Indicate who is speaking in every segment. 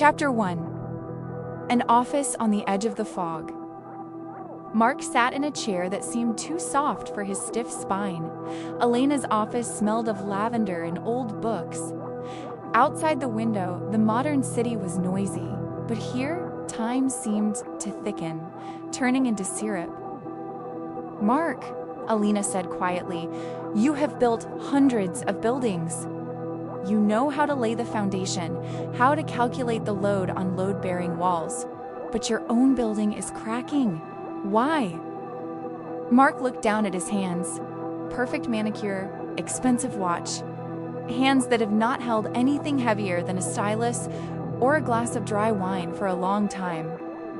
Speaker 1: Chapter 1. An office on the edge of the fog. Mark sat in a chair that seemed too soft for his stiff spine. Elena's office smelled of lavender and old books. Outside the window, the modern city was noisy, but here, time seemed to thicken, turning into syrup. "Mark," Elena said quietly, "you have built hundreds of buildings. You know how to lay the foundation, how to calculate the load on load-bearing walls. But your own building is cracking. Why?" Mark looked down at his hands. Perfect manicure, expensive watch. Hands that have not held anything heavier than a stylus or a glass of dry wine for a long time.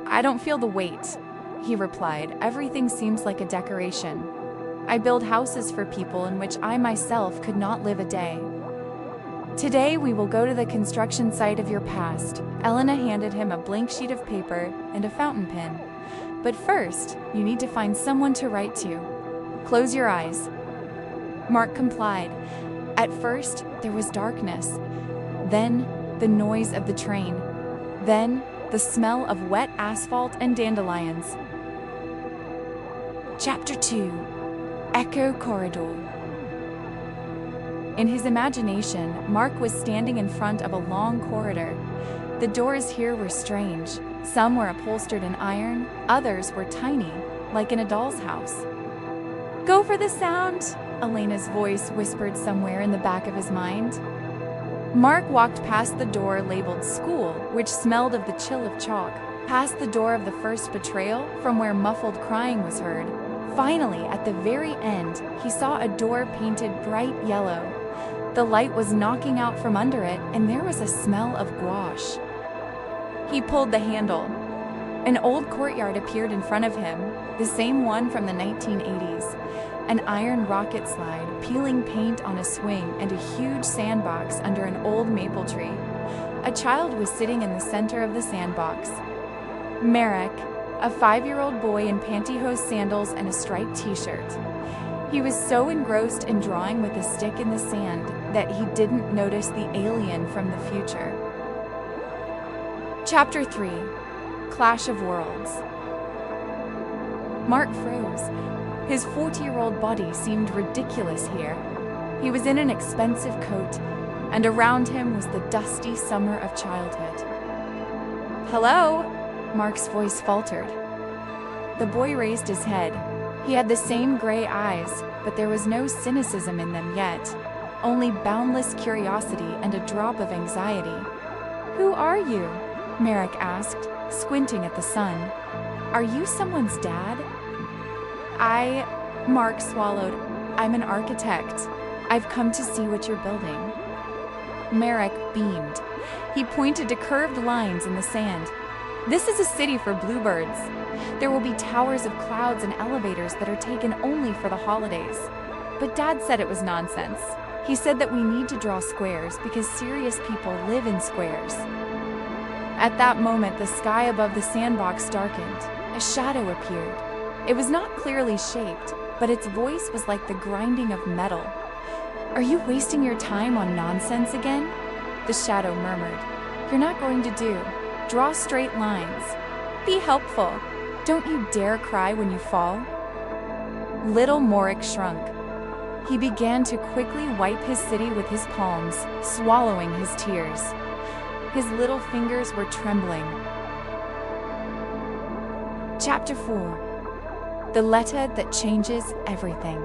Speaker 1: "I don't feel the weight," he replied. "Everything seems like a decoration. I build houses for people in which I myself could not live a day." "Today we will go to the construction site of your past." Elena handed him a blank sheet of paper and a fountain pen. "But first, you need to find someone to write to. Close your eyes." Mark complied. At first, there was darkness. Then, the noise of the train. Then, the smell of wet asphalt and dandelions. Chapter 2. Echo Corridor. In his imagination, Mark was standing in front of a long corridor. The doors here were strange. Some were upholstered in iron, others were tiny, like in a doll's house. "Go for the sound," Elena's voice whispered somewhere in the back of his mind. Mark walked past the door labeled School, which smelled of the chill of chalk, past the door of the first betrayal, from where muffled crying was heard. Finally, at the very end, he saw a door painted bright yellow. The light was knocking out from under it, and there was a smell of gouache. He pulled the handle. An old courtyard appeared in front of him, the same one from the 1980s. An iron rocket slide, peeling paint on a swing, and a huge sandbox under an old maple tree. A child was sitting in the center of the sandbox. Marek, a 5-year-old boy in pantyhose sandals and a striped t-shirt. He was so engrossed in drawing with a stick in the sand that he didn't notice the alien from the future. Chapter 3. Clash of Worlds. Mark froze. His 40-year-old body seemed ridiculous here. He was in an expensive coat, and around him was the dusty summer of childhood. "Hello?" Mark's voice faltered. The boy raised his head. He had the same gray eyes, but there was no cynicism in them yet, only boundless curiosity and a drop of anxiety. "Who are you?" Marek asked, squinting at the sun. "Are you someone's dad?" Mark swallowed. "I'm an architect. I've come to see what you're building." Marek beamed. He pointed to curved lines in the sand. "This is a city for bluebirds. There will be towers of clouds and elevators that are taken only for the holidays." But Dad said it was nonsense. He said that we need to draw squares because serious people live in squares. At that moment, the sky above the sandbox darkened. A shadow appeared. It was not clearly shaped, but its voice was like the grinding of metal. "Are you wasting your time on nonsense again?" The shadow murmured. "You're not going to do. Draw straight lines. Be helpful. Don't you dare cry when you fall." Little Marek shrunk. He began to quickly wipe his city with his palms, swallowing his tears. His little fingers were trembling. Chapter 4. The letter that changes everything.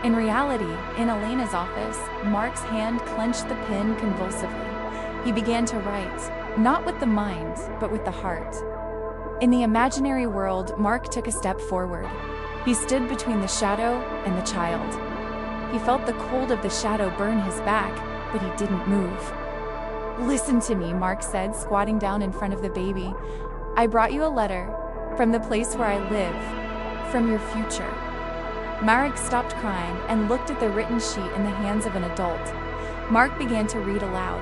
Speaker 1: In reality, in Elena's office, Mark's hand clenched the pen convulsively. He began to write, not with the mind, but with the heart. In the imaginary world, Mark took a step forward. He stood between the shadow and the child. He felt the cold of the shadow burn his back, but he didn't move. "Listen to me," Mark said, squatting down in front of the baby. "I brought you a letter from the place where I live, from your future." Marek stopped crying and looked at the written sheet in the hands of an adult. Mark began to read aloud.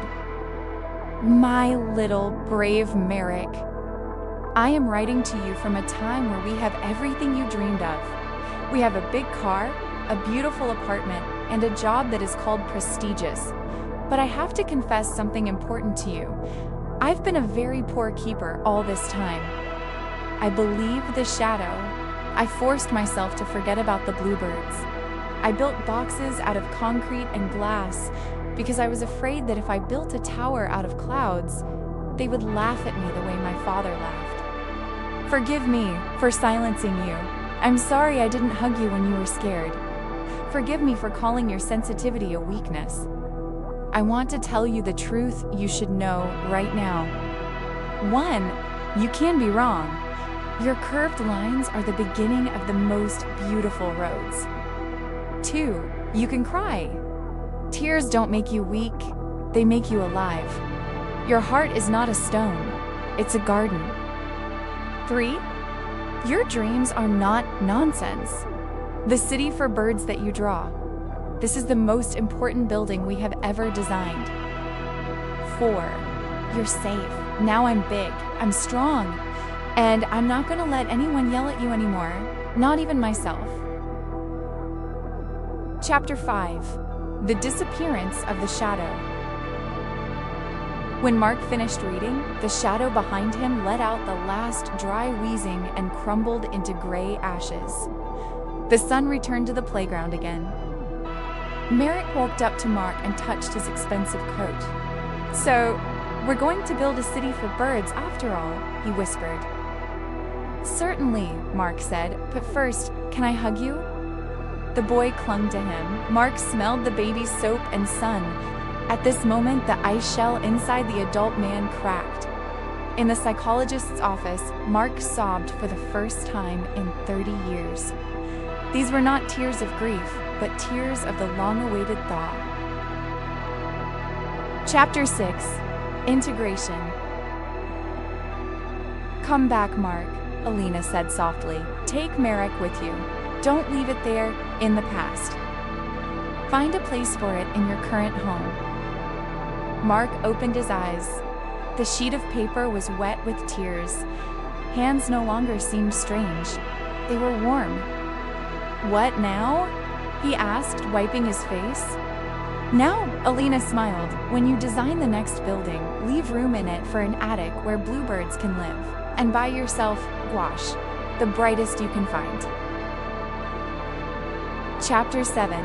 Speaker 1: "My little brave Marek, I am writing to you from a time where we have everything you dreamed of. We have a big car, a beautiful apartment, and a job that is called prestigious. but I have to confess something important to you. I've been a very poor keeper all this time. I believe the shadow. I forced myself to forget about the bluebirds. I built boxes out of concrete and glass because I was afraid that if I built a tower out of clouds, they would laugh at me the way my father laughed. Forgive me for silencing you. I'm sorry I didn't hug you when you were scared. Forgive me for calling your sensitivity a weakness. I want to tell you the truth you should know right now. 1. You can be wrong. Your curved lines are the beginning of the most beautiful roads. 2. You can cry. Tears don't make you weak, they make you alive. Your heart is not a stone, it's a garden. 3. Your dreams are not nonsense. The city for birds that you draw. This is the most important building we have ever designed. 4. You're safe. Now I'm big, I'm strong, and I'm not going to let anyone yell at you anymore, not even myself. Chapter 5. The Disappearance of the Shadow. When Mark finished reading, the shadow behind him let out the last dry wheezing and crumbled into gray ashes. The sun returned to the playground again. Merrick walked up to Mark and touched his expensive coat. "So, we're going to build a city for birds after all," he whispered. "Certainly," Mark said, "but first, can I hug you?" The boy clung to him. Mark smelled the baby's soap and sun. At this moment, the ice shell inside the adult man cracked. In the psychologist's office, Mark sobbed for the first time in 30 years. These were not tears of grief, but tears of the long-awaited thaw. Chapter 6. Integration. "Come back, Mark," Alina said softly. "Take Merrick with you. Don't leave it there, in the past. Find a place for it in your current home." Mark opened his eyes. The sheet of paper was wet with tears. Hands no longer seemed strange. They were warm. "What now?" he asked, wiping his face. "Now," Alina smiled, "when you design the next building, leave room in it for an attic where bluebirds can live. And buy yourself gouache, the brightest you can find." Chapter 7.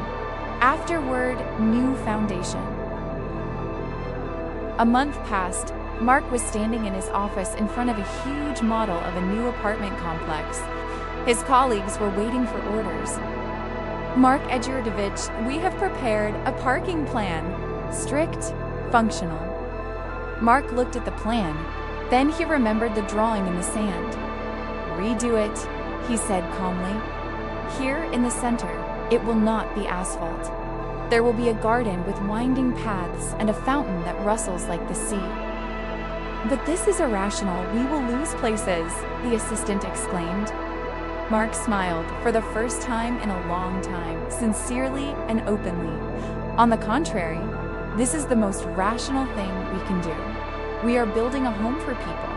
Speaker 1: Afterword, New Foundation. A month passed. Mark was standing in his office in front of a huge model of a new apartment complex. His colleagues were waiting for orders. "Mark Edjurdovich, we have prepared a parking plan. Strict, functional." Mark looked at the plan. Then he remembered the drawing in the sand. "Redo it," he said calmly. "Here in the center, it will not be asphalt. There will be a garden with winding paths and a fountain that rustles like the sea." "But this is irrational. We will lose places," the assistant exclaimed. Mark smiled for the first time in a long time, sincerely and openly. "On the contrary, this is the most rational thing we can do. We are building a home for people,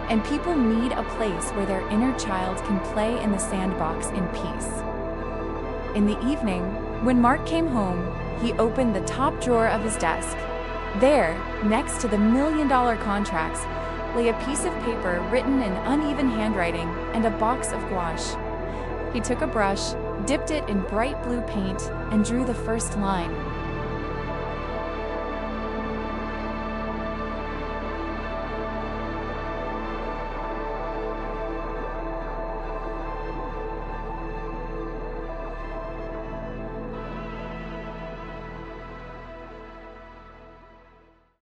Speaker 1: and people need a place where their inner child can play in the sandbox in peace." In the evening, when Mark came home, he opened the top drawer of his desk. There, next to the million-dollar contracts, lay a piece of paper written in uneven handwriting and a box of gouache. He took a brush, dipped it in bright blue paint, and drew the first line.